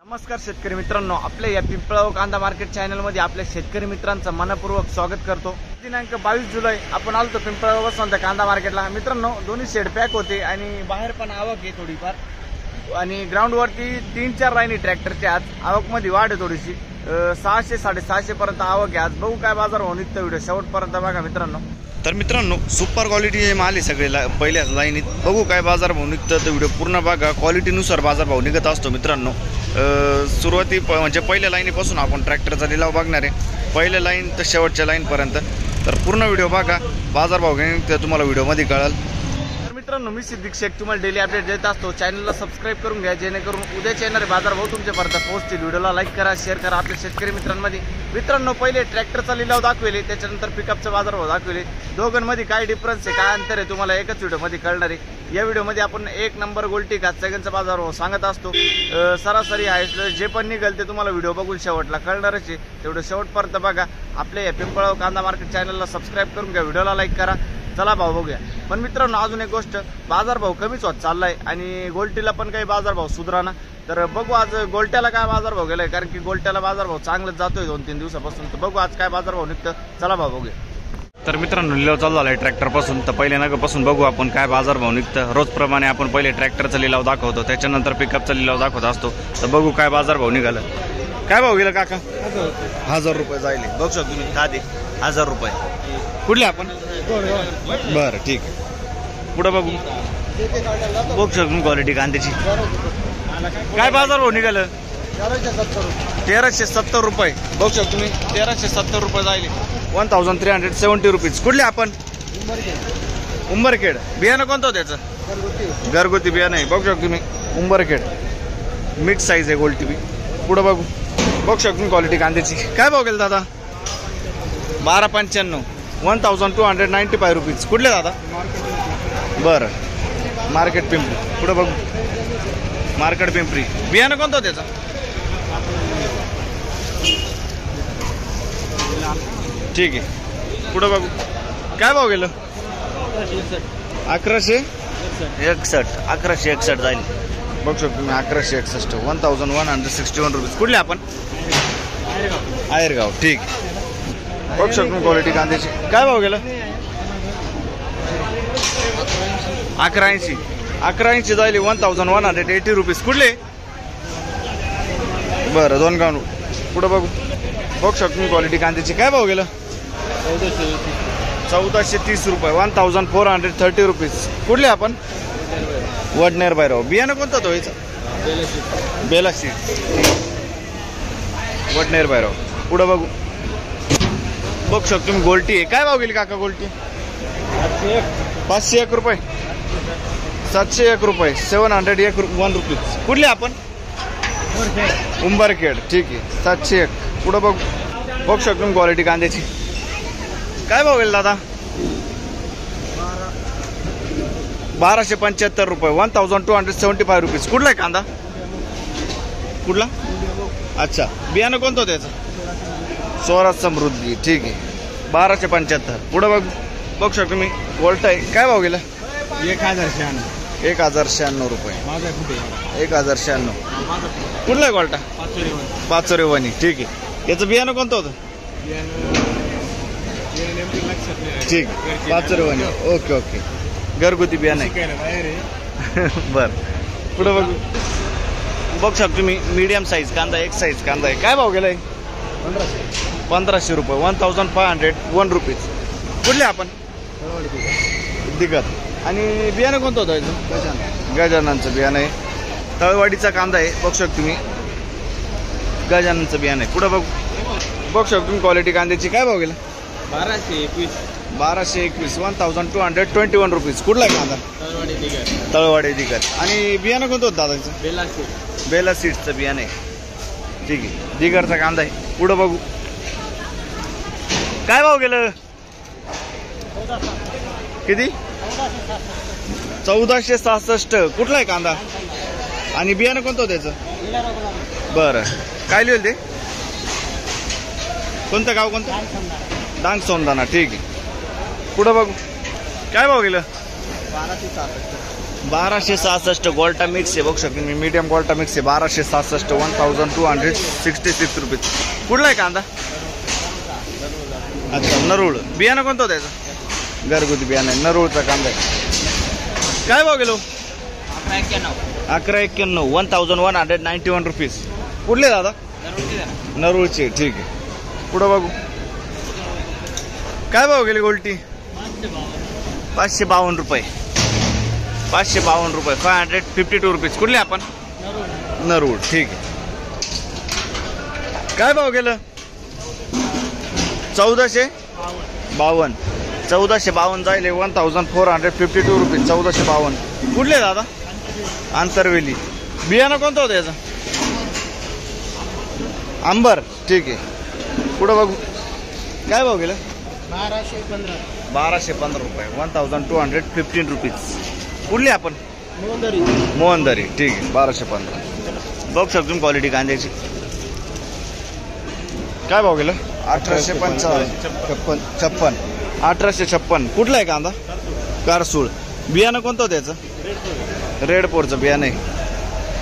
नमस्कार शेतकरी मित्रांनो, आपल्या या पिंपळगाव कांदा मार्केट चॅनल मध्ये आपल्या शेतकरी मित्रांचं मनपूर्वक स्वागत करतो। दिनांक 22 जुलै आपण आलो पिंपळगाव वसंत कांदा मार्केटला। मित्रांनो, दोन्ही शेड पॅक होते आणि बाहेर पण आवक आहे थोडीफार आणि ग्राउंड वरती 3-4 लाईनी ट्रॅक्टरच्या आज आवक मध्ये वाढ आहे थोडीशी। 600-650 पर्यंत आवक आहे आज। बघू काय बाजार भाव निघतो, व्हिडिओ शेवटपर्यंत बघा मित्रांनो। तर मित्रांनो, सुपर क्वालिटी माल आहे सगळे पहिल्या लाईनीत। बघू काय बाजार भाव निघतं तर व्हिडिओ पूर्ण बघा। क्वालिटीनुसार बाजार भाव निघत असतो मित्रांनो। सुरुवाती म्हणजे पहिल्या लाईनीपासून आपण ट्रॅक्टरचा लिलाव बघणार आहे, पहिल्या लाईन तर शेवटच्या लाईनपर्यंत। तर पूर्ण व्हिडिओ बघा, बाजार भाव निघतं तुम्हाला व्हिडिओमध्ये कळेल। तर मित्रांनो, मी सिद्दीक शेख तुम्हाला डेली अपडेट देत असतो। चॅनलला सबस्क्राईब करून घ्या जेणेकरून उद्याच्या येणारे बाजार भाव तुमच्यापर्यंत पोहोचतील। व्हिडिओला लाईक करा, शेअर करा आपल्या शेतकरी मित्रांमध्ये। मित्रांनो, पहिले ट्रॅक्टरचा लिलाव दाखवेले, त्याच्यानंतर पिकअपचा बाजार भाव दाखवेले। दोघांमध्ये काय डिफरन्स आहे, काय अंतर आहे तुम्हाला एकच व्हिडिओमध्ये कळणार आहे। या व्हिडिओमध्ये आपण 1 नंबर गोल्टी काचेगनचा बाजार भाव सांगत असतो। सरासरी आहे जे पण निघेल ते तुम्हाला व्हिडिओ बघून शेवटला कळणारच आहे। तेवढं शेवटपर्यंत बघा। आपल्या या पिंपळगाव कांदा मार्केट चॅनलला सबस्क्राईब करून घ्या, व्हिडिओला लाईक करा। चला भाव बघूया। पण मित्रांनो, अजून एक गोष्ट, बाजार भाव कमीच होत चाललाय आणि गोल्टीला पण काही बाजार भाव सुधारणा। तर बघू आज गोल्ट्याला काय बाजार भाव गेलाय, कारण की गोल्ट्याला बाजार भाव चांगलाच जातोय 2-3 दिवसापासून। तर बघू आज काय बाजार भाव निघतं, चला भाव बघूया। तर मित्रांनो, लिलाव चालू झालाय ट्रॅक्टर पासून। तर पहिले नगापासून बघू आपण काय बाजार भाव निघतं। रोजप्रमाणे आपण पहिले ट्रॅक्टरचा लिलाव दाखवतो, त्याच्यानंतर पिकअपचा लिलाव दाखवत असतो। तर बघू काय बाजार भाव निघाला। काय भाव गेला काका? 1000 रुपये जाईल। बघू शकतो तुम्ही, दादे 1000 रुपये। कुठले आपण? बरं, ठीक आहे। पुढे बघू, बघू शकतो क्वालिटी कांद्याची। काय बाजार भाव निघालं? 1370 रुपये। बघू शकतो तुम्ही, 1370 रुपये जाईल। 1370 रुपीज। कुठले आपण? उंबरखेड। बियाणं कोणतं त्याचं? घरगुती बियाणं आहे। बघू शकतो तुम्ही, उंबरखेड मिक्स साईज आहे गोल्टी बी। पुढे बघू, बघू शकतो क्वालिटी कांद्याची। काय भाव गेला दादा? 1295, 1295 रुपीज। कुठले दादा? बरं, मार्केट पिंपरी। पुढे बघू, मार्केट पिंपरी। बियाणं कोणतं त्याचं? ठीक आहे। पुढे बघू, काय भाव गेलं? 1161 जाईल। बघू शकतो तुम्ही, 1161, 1161 रुपीज। कुठले आपण? आयरगाव। ठीक आहे। बघू शकतो क्वालिटी कांद्याची। काय भाव गेलं? 1180 जाईल। 1180 रुपीज। कुठले? बरं, 2 गाव। पुढे बघू, बघू शकतो क्वालिटी कांद्याची। काय भाव गेलं? 1430 रुपये, 1430 रुपीज। कुठले आपण? वडनेर बायराव। बियाणं कोणतं तो याचा? बेला सीड, वडनेर बायराव। पुढे बघू, बघू शकतो तुम्ही गोल्टी आहे। काय भाव गेली काका गोल्टी? 501 रुपये, 701 रुपये, 701 रुपीज। कुठले आपण? उंबरखेड। ठीक आहे, 701। पुढे बघू, बघू शकतो क्वालिटी कांद्याची। काय भाव गेला दादा? 1275 रुपये, 1275 रुपीज। कुठला आहे कांदा? कुठला? अच्छा, बियाणं कोणतं त्याचं? स्वराज समृद्धी। ठीक आहे, 1275। पुढे बघू, बघू शकतो मी गोल्ट आहे। काय भाव गेला? 1096 रुपये, 1096। कुठला आहे गोल्टा? पाचोरेवानी। ठीक आहे, याचं बियाणं कोणतं होतं? ठीक, पाचोरेवानी। ओके ओके, घरगुती बियाणं आहे। बरं, पुढे बघू, बघू शकतो तुम्ही मीडियम साईज कांदा, एक साईज कांदा आहे। काय भाव गेलाय? 1500 रुपये, 1501 रुपीज। कुठले आपण? दिगत। आणि बियाणं कोणतं होतं याचं? गजाननचं बियाणं आहे। तळवाडीचा कांदा आहे। बघू शकतो तुम्ही, गजाननचं बियाणं आहे। पुढे बघू, बघू शकतो तुम्ही क्वालिटी कांद्याची। काय भाव गेला? 1221, 1221 रुपीज। कुठला आहे कांदा? तळवाडी दिगत। आणि बियाणं कोणतं होतं दादाचं? बेला सीड्सचं बियाणं आहे। ठीक आहे, दिगरचा कांदा आहे। पुढे बघू, काय भाव गेलं? किती? 1466। कुठला आहे कांदा? आणि बियाणं कोणतं होतं त्याचं? बरं, काय लिहिलं ते? कोणतं गाव कोणतं? डांग सोंदाना। ठीक आहे, पुढे बघू, काय भाव गेलं? 1266 गोल्टा मिक्स आहे बघू शकतो मी. मीडियम गोल्टा मिक्स आहे 1266 1266 रुपीज. कुठला आहे कांदा? अच्छा नरूळ. बियाणं कोणतं होतं त्याचं? घरगुती बियाणं आहे. नरूळचा कांदा आहे. काय भाव गेलो? 1191 1191 रुपीज. कुठले दादा? नरूळचे. ठीक आहे. पुढं बघू काय भाव गेली गोल्टी? 552 रुपये. 552 रुपये. 552 रुपीज. कुठले आपण? नरूळ. ठीक आहे. काय भाव गेलं? 1452. 1452 जाईल 1452 रुपीज. 1452. कुठले दादा? आंतरवेली. बियाणं कोणतं होतं याचं? अंबर. ठीक आहे. पुढं बघू काय भाव गेलं? 1215 रुपये. 1215 रुपीज. कुठली आपण? मोहनदरी. ठीक आहे. 1215. बघू शकतो क्वालिटी कांद्याची. काय भाव गेलं? 1856. 1856. कुठला आहे कांदा? कारसूळ. बियाणं कोणतं होतं त्याचं? रेड पोरचं बियाणं आहे.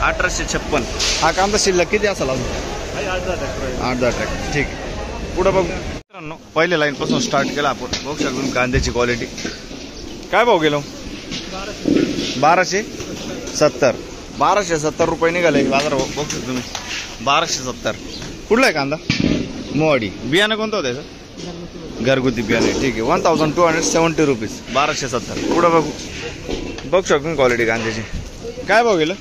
1856. हा कांदा शिल्लक किती असेल अजून? 8-10 ट्रॅक्टर. ठीक आहे. पुढं बघू मित्रांनो. पहिल्या लाईन पासून स्टार्ट केला आपण. बघू शकतो कांद्याची क्वालिटी. काय भाव गेलो? 1270. 1270 रुपये निघाले बाजार. बघू शकतो तुम्ही 1270. कुठला आहे कांदा? मोवाडी. बियाणं कोणतं होतं त्याचं? घरगुती बियाणे. ठीक आहे. 1270 रुपीज. 1270. पुढं बघू बघू शकतो क्वालिटी कांद्याची. काय भाव गेलं?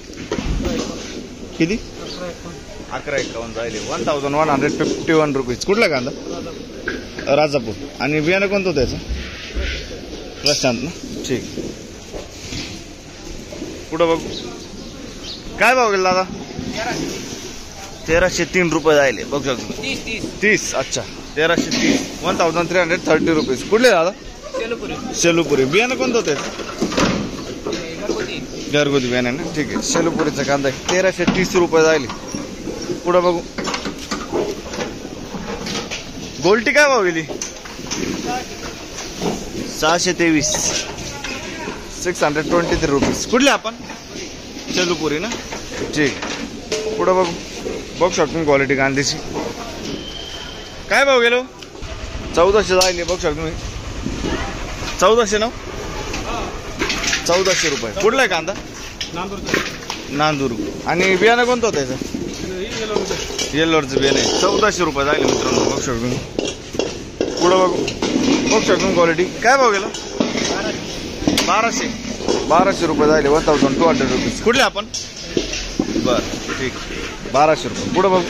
किती? 1151 जाईल 1151 रुपीज. कुठला कांदा? राजापूर. आणि बियाणं कोणतं होतं त्याचं? प्रशांत ना. ठीक. पुढं बघू काय भाव गेला दादा? 1303 रुपये जायले. बघू शकतो. 30. अच्छा 1330. 1330 रुपीज. कुठले दादा? शेलूपुरी. बियाणं कोणतं होतं? घरगुती बियाणं ना. ठीक आहे. शेलूपुरीचा कांदा आहे. 1330 रुपये जायले. पुढं बघू गोल्टी काय भाव गेली? 623. 623 रुपीज. कुठले आपण? शेलूपुरी ना. ठीक. पुढं बघू बघू शकतो क्वालिटी कांद्याची. काय भाव गेलो? 1400 जायले. बघू शकतो मी 1400 ना. 1400 रुपये. कुठला आहे कांदा? नांदूर. आणि बियाणं कोणतं होतं त्याचं? येल्लोरचं बियाणं आहे. 1400 रुपये जायले मित्रांनो. बघू शकतो. पुढं बघू बघू शकतो क्वालिटी. काय भाव गेला? 1200 रुपये जायले. 1200 रुपीज. कुठले आपण? बरं ठीक. 1200 रुपये. पुढं बघू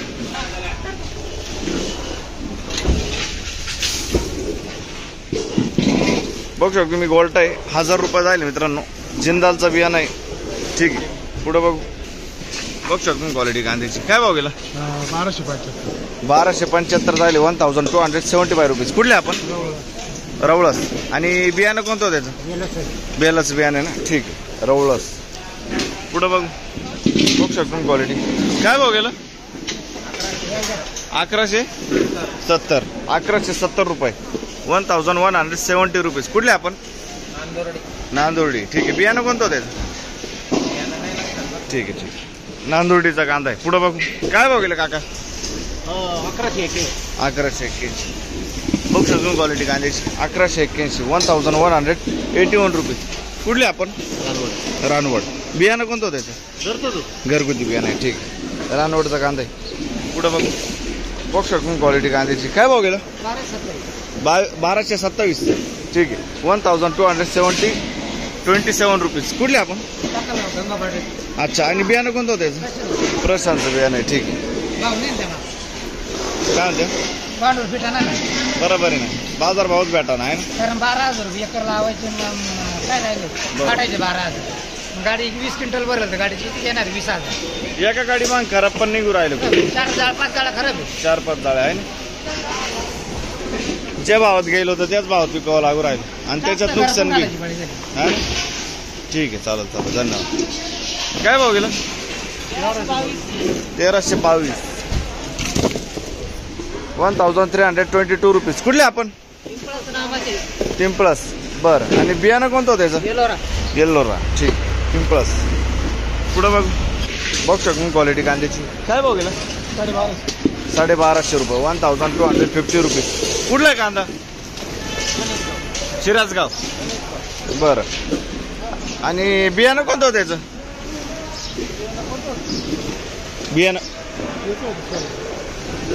बघू शकतो मी गोल्टा आहे. 1000 रुपये जायले मित्रांनो. जिंदालचा बियाणं आहे. ठीक आहे. पुढं बघू बघू शकतो क्वालिटी कांद्याची. काय भाव गेला? 1275 जायले. 1275 रुपीज. कुठले आपण? रवळस. आणि बियाणं कोणतं होतं त्याचं? बेलच बियाणं आहे ना. ठीक आहे. रवळस. पुढं बघू बघू शकतो क्वालिटी. काय भाव गेला? 1170. 1170 रुपये. 1170 रुपीज. कुठले आपण? नांदुर्डी. ठीक आहे. बियाणं कोणतं होतं त्याचं? ठीक आहे. ठीक. नांदुर्डीचा कांदा आहे. पुढं बघू काय भाव गेलं काका? 1181. बघू शकतो क्वालिटी कांद्याची. 1181. 1181 रुपीज. कुठले आपण? रानवड. बियाणं कोणतं होतं त्याचं? घरगुती बियाणं आहे. ठीक आहे. रानवडचा कांदा आहे. पुढं बघू बघू शकतो क्वालिटी कांद्याची. काय भाव गेलं? 1227. ठीक आहे. 1227 रुपीज. कुठले आपण? अच्छा. आणि बियाणं कोणतं होतं त्याचं? प्रशांतचं बियाणं आहे. ठीक आहे. काय म्हणते? बरोबर आहे ना. बाजार भावच भेटा ना आहे ना. कारण 12,000 रुपये एकर लावायचे. काय राहिले? काढायचे 12,000. गाडी 20 क्विंटल भरलं तर गाडीची किती येणार? 20,000. एका गाडी मग खराब पण निघू राहिलं. 4-5 गाड्या खराब आहे. 4-5 जाळ्या आहे ना. ज्या भावात गेलो होतं त्याच भावात विकावं लागू राहिलं. आणि त्याच्यात नुकसान बी. हा ठीक आहे. चालेल चालेल. धन्यवाद. काय भाव गेला? 1322. 1322 रुपीज. कुठले आपण? पिंपळस. बरं. आणि बियाणं कोणतं होतं त्याचं? येल्लोरा. ठीक. पिंपळस. पुढं बघ बघ शकून क्वालिटी कांद्याची काय भाव गेला? 1250 रुपये. 1250 रुपीज. कुठला आहे कांदा? शिराजगाव. बरं. आणि बियाणं कोणतं होतं त्याचं? बियाणं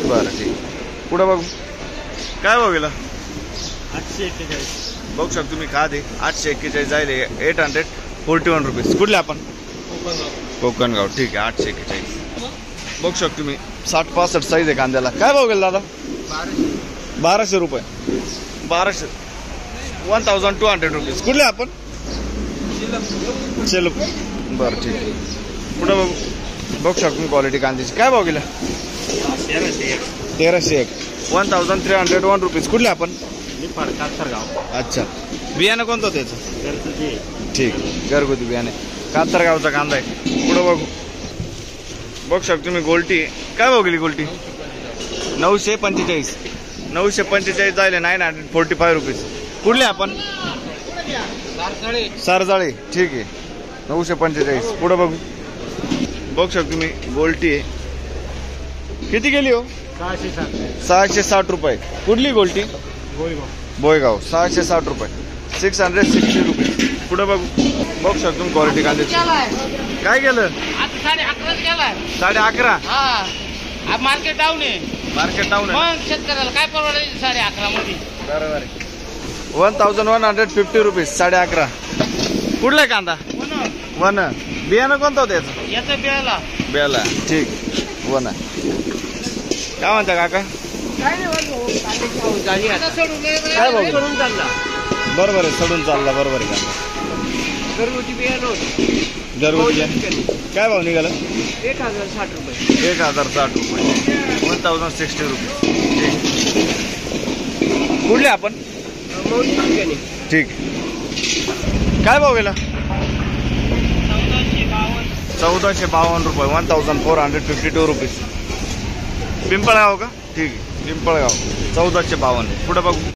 बरं ठीक. पुढं बघू काय भाव गेला? 841. बघू शकतो तुम्ही का दे 841 जायले 841 रुपीज. कुठले आपण? कोकणगाव. ठीक आहे 841. बघू शकतो तुम्ही 60-65 साईज आहे कांद्याला. काय भाव गेला दादा? 1200 रुपये. 1200 1200 रुपीज. कुठले आपण? चलो बरं ठीक आहे. पुढं बघू बघू शकतो क्वालिटी कांद्याची काय भाव गेला? 1301. 1301 रुपीज. कुठले आपण? अच्छा. बियाणं कोणतं त्याचं? ठीक घरगुती बियाणे. कातरगावचा कांदा आहे. पुढं बघू बघू शकतो तुम्ही गोल्टी काय भाव गेली गोल्टी? 945. 945 जायले 945 रुपीज. कुठले आपण? सरजाळे. ठीक आहे 945. पुढं बघू बघू शकतो तुम्ही गोल्टी आहे. किती गेली हो? 660 रुपये. कुठली गोल्टी? बोयगाव. 660 रुपये. 660 रुपीज. पुढं बघू बघू शकतो तुम्ही क्वालिटी कांद्याची काय गेलं? 11.5. मार्केट डाऊन आहे. मार्केट डाऊन आहे. मग शेतकऱ्याला काय परवडायचं 11.5 मध्ये? बरोबर. 1150 रुपीज. 11.5. कुठला आहे कांदा? वन. बियाणं कोणतं होतं याचं? याचं बेला बेला. ठीक वन. काय म्हणता काका? काय भाऊ? बरोबर आहे सडून चालला. बरोबर आहे कांदा. घरगुती बियाणं घरगुती काय भाव निघाला? 1060 रुपये. 1060 रुपये. 1060 रुपये. कुठले आपण? ठीक. काय भाव गेला? 1452 रुपये. 1452 रुपीज. पिंपळगाव का? ठीक आहे पिंपळगाव. 1452. पुढे बघू